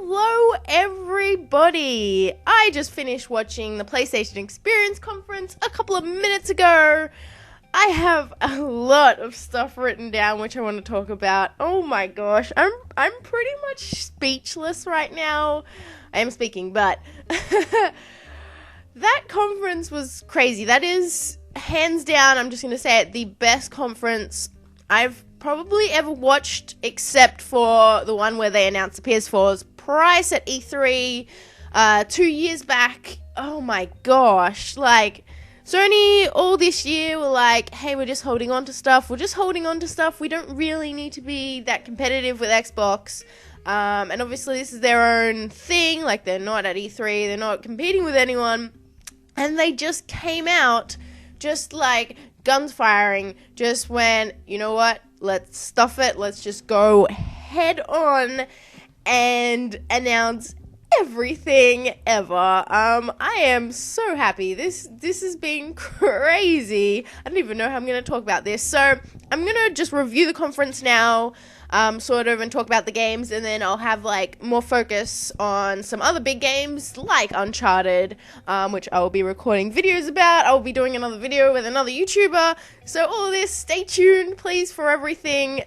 Hello everybody! I just finished watching the PlayStation Experience conference a couple of minutes ago. I have a lot of stuff written down which I want to talk about. Oh my gosh, I'm pretty much speechless right now. I am speaking, but that conference was crazy. That is, hands down, I'm just going to say it, the best conference I've probably ever watched, except for the one where they announced the PS4's price at E3 2 years back. Oh my gosh, like, Sony all this year were like, hey, we're just holding on to stuff, we don't really need to be that competitive with Xbox. And obviously this is their own thing, like, they're not at E3, they're not competing with anyone, and they just came out just like guns firing, just went, you know what, let's stuff it, let's just go head on and announce everything ever. I am so happy. This has been crazy. I don't even know how I'm going to talk about this. So I'm going to just review the conference now, sort of, and talk about the games, and then I'll have like more focus on some other big games like Uncharted, which I will be recording videos about. I'll be doing another video with another YouTuber. So all this, stay tuned, please, for everything.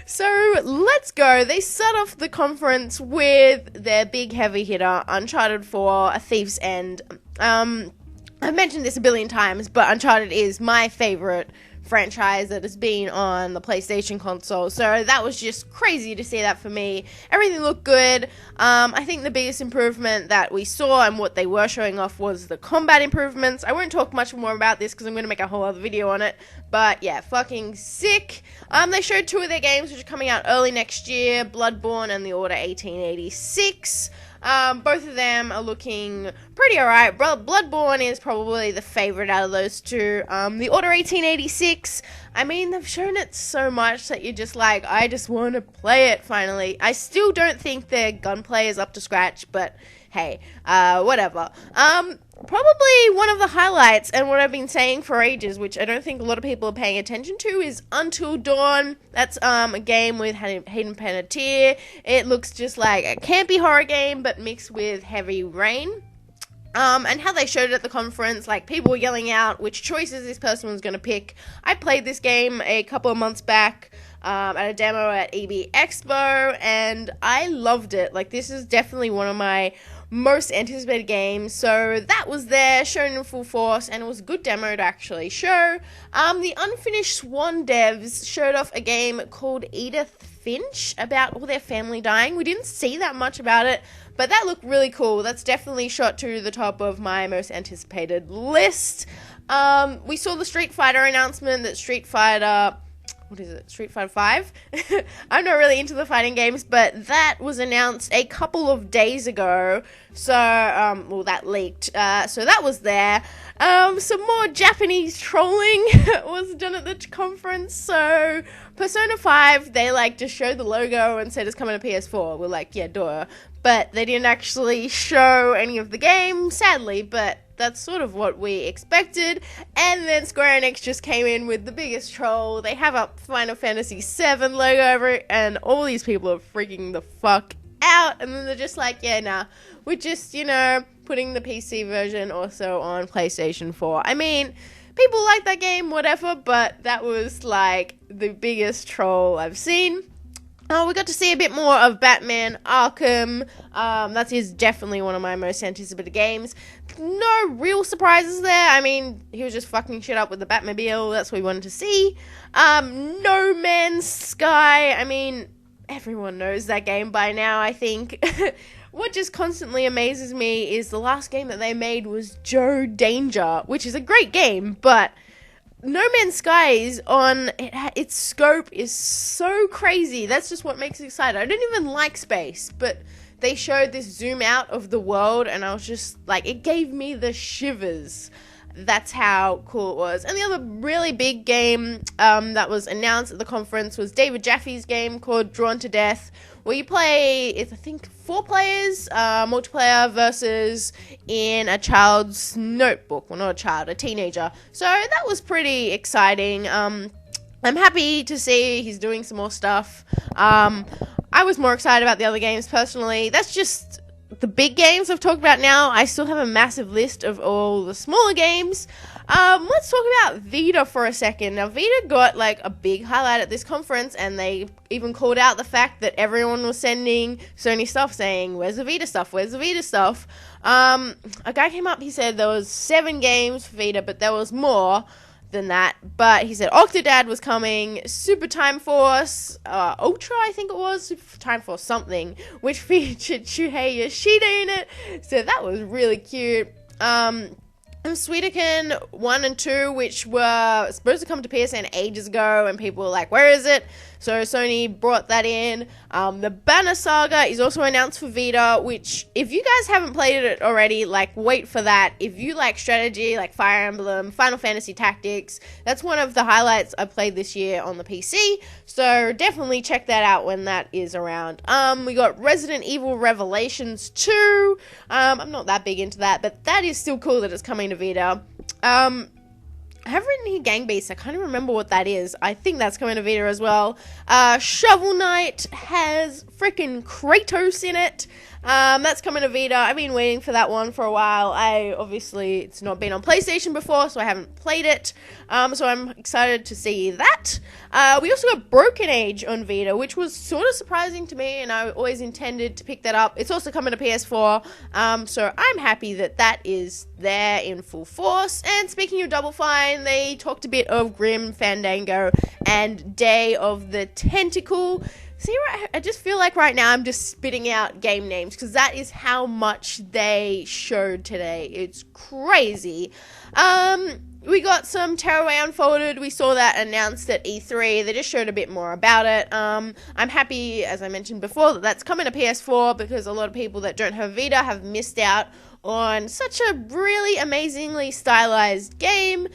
So let's go. They start off the conference with their big heavy hitter, Uncharted 4, A Thief's End. I've mentioned this a billion times, but Uncharted is my favorite franchise that has been on the PlayStation console, so that was just crazy to see that for me. Everything looked good. I think the biggest improvement that we saw and what they were showing off was the combat improvements. I won't talk much more about this because I'm going to make a whole other video on it, but yeah, fucking sick. They showed two of their games which are coming out early next year, Bloodborne and The Order 1886. Both of them are looking pretty alright. Bloodborne is probably the favorite out of those two. The Order 1886, I mean, they've shown it so much that you're just like, I just want to play it finally. I still don't think their gunplay is up to scratch, but hey, whatever. Probably one of the highlights, and what I've been saying for ages, which I don't think a lot of people are paying attention to, is Until Dawn. That's a game with Hayden Panettiere. It looks just like a campy horror game, but mixed with heavy rain. And how they showed it at the conference, like, people were yelling out which choices this person was going to pick. I played this game a couple of months back at a demo at EB Expo, and I loved it. Like, this is definitely one of my most anticipated games, so that was there, shown in full force, and it was a good demo to actually show. The Unfinished Swan devs showed off a game called Edith Finch about all their family dying. We didn't see that much about it, but that looked really cool. That's definitely shot to the top of my most anticipated list. We saw the Street Fighter announcement that Street Fighter 5? I'm not really into the fighting games, but that was announced a couple of days ago, so, well, that leaked, so that was there. Some more Japanese trolling was done at the conference, so Persona 5, they, like, just showed the logo and said it's coming to PS4. We're like, yeah, duh, but they didn't actually show any of the game, sadly, but that's sort of what we expected. And then Square Enix just came in with the biggest troll. They have a Final Fantasy VII logo over it, and all these people are freaking the fuck out. And then they're just like, yeah, nah, we're just, you know, putting the PC version also on PlayStation 4. I mean, people like that game, whatever, but that was, like, the biggest troll I've seen. We got to see a bit more of Batman Arkham. That is definitely one of my most anticipated games. No real surprises there. I mean, he was just fucking shit up with the Batmobile. That's what we wanted to see. No Man's Sky. I mean, everyone knows that game by now, I think. What just constantly amazes me is the last game that they made was Joe Danger, which is a great game, but No Man's Sky is on, its scope is so crazy. That's just what makes it exciting. I don't even like space, but they showed this zoom out of the world, and I was just like, it gave me the shivers. That's how cool it was. And the other really big game that was announced at the conference was David Jaffe's game called Drawn to Death, where you play, it's, I think, 4 players, multiplayer versus in a child's notebook. Well, not a child, a teenager. So that was pretty exciting. I'm happy to see he's doing some more stuff. I was more excited about the other games personally. That's just the big games I've talked about now. I still have a massive list of all the smaller games. Let's talk about Vita for a second. Now, Vita got like a big highlight at this conference, and they even called out the fact that everyone was sending Sony stuff saying, where's the Vita stuff? Where's the Vita stuff? A guy came up, he said there was 7 games for Vita, but there was more than that. But he said Octodad was coming, Super Time Force, Ultra, I think it was, Super Time Force something, which featured Shuhei Yoshida in it. So that was really cute. Suikoden 1 and 2, which were supposed to come to PSN ages ago, and people were like, where is it? So Sony brought that in. The Banner Saga is also announced for Vita, which, if you guys haven't played it already, like, wait for that. If you like strategy, like Fire Emblem, Final Fantasy Tactics, that's one of the highlights I played this year on the PC, so definitely check that out when that is around. We got Resident Evil Revelations 2. I'm not that big into that, but that is still cool that it's coming to Vita. I have written here Gang Beasts. I can't even remember what that is. I think that's coming to Vita as well. Shovel Knight has freaking Kratos in it. That's coming to Vita. I've been waiting for that one for a while. It's not been on PlayStation before, so I haven't played it. So I'm excited to see that. We also got Broken Age on Vita, which was sort of surprising to me, and I always intended to pick that up. It's also coming to PS4, so I'm happy that that is there in full force. And speaking of Double Fine, they talked a bit of Grim Fandango and Day of the Tentacle. See, I just feel like right now I'm just spitting out game names, because that is how much they showed today. It's crazy. We got some Tearaway Unfolded. We saw that announced at E3. They just showed a bit more about it. I'm happy, as I mentioned before, that that's coming to PS4, because a lot of people that don't have Vita have missed out on such a really amazingly stylized game.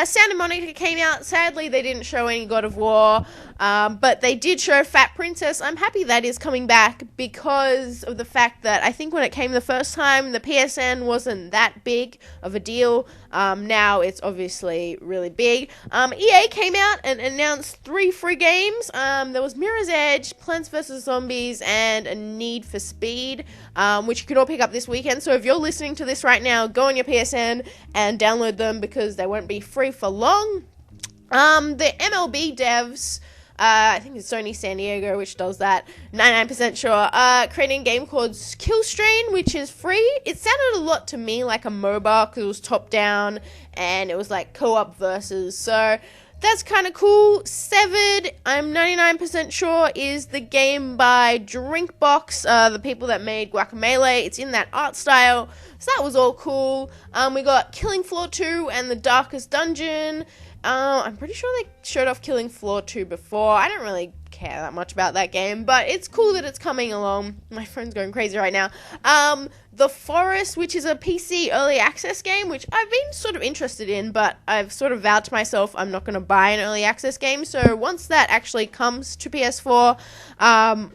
Santa Monica came out. Sadly, they didn't show any God of War, but they did show Fat Princess. I'm happy that is coming back, because of the fact that I think when it came the first time, the PSN wasn't that big of a deal. Now it's obviously really big. EA came out and announced 3 free games. There was Mirror's Edge, Plants vs. Zombies, and A Need for Speed, which you can all pick up this weekend. So if you're listening to this right now, go on your PSN and download them, because they won't be free for long. The MLB devs, I think it's Sony San Diego, which does that, 99% sure, creating a game called Killstrain, which is free. It sounded a lot to me like a MOBA, because it was top-down, and it was like co-op versus, so that's kind of cool. Severed, I'm 99% sure, is the game by Drinkbox, the people that made Guacamelee. It's in that art style, so that was all cool. We got Killing Floor 2 and The Darkest Dungeon. I'm pretty sure they showed off Killing Floor 2 before. I don't really care that much about that game, but it's cool that it's coming along. My phone's going crazy right now. The Forest, which is a PC early access game, which I've been sort of interested in, but I've sort of vowed to myself I'm not going to buy an early access game. So once that actually comes to PS4,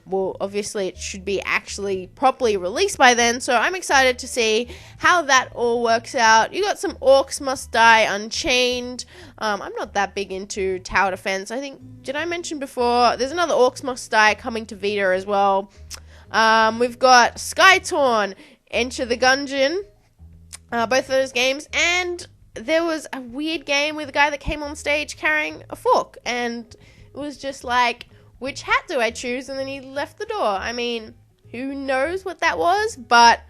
well, obviously it should be actually properly released by then. So I'm excited to see how that all works out. You got some Orcs Must Die Unchained. I'm not that big into tower defense. I think, did I mention before, there's another Orcs Must Die coming to Vita as well. We've got Skytorn, Enter the Gungeon, both of those games, and there was a weird game with a guy that came on stage carrying a fork, and it was just like, which hat do I choose? And then he left the door. I mean, who knows what that was, but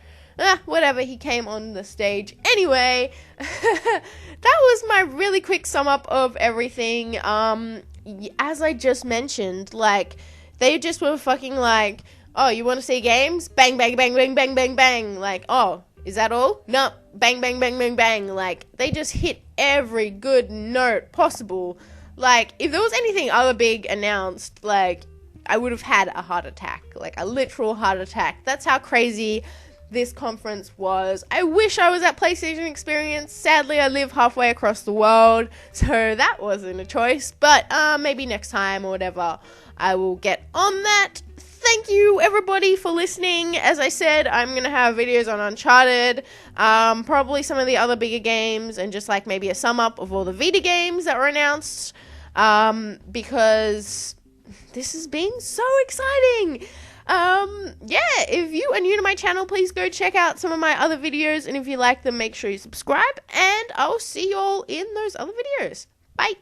whatever, he came on the stage. Anyway, that was my really quick sum up of everything. As I just mentioned, like, they just were fucking like, oh, you want to see games? Bang, bang, bang, bang, bang, bang, bang. Like, oh, is that all? No. Bang, bang, bang, bang, bang. Like, they just hit every good note possible. Like, if there was anything other big announced, like, I would have had a heart attack. Like, a literal heart attack. That's how crazy this conference was. I wish I was at PlayStation Experience. Sadly, I live halfway across the world, so that wasn't a choice. But maybe next time or whatever, I will get on that. Thank you, everybody, for listening. As I said, I'm going to have videos on Uncharted, probably some of the other bigger games, and just like maybe a sum up of all the Vita games that were announced, because this has been so exciting. Yeah, if you are new to my channel, please go check out some of my other videos, and if you like them, make sure you subscribe, and I'll see you all in those other videos. Bye!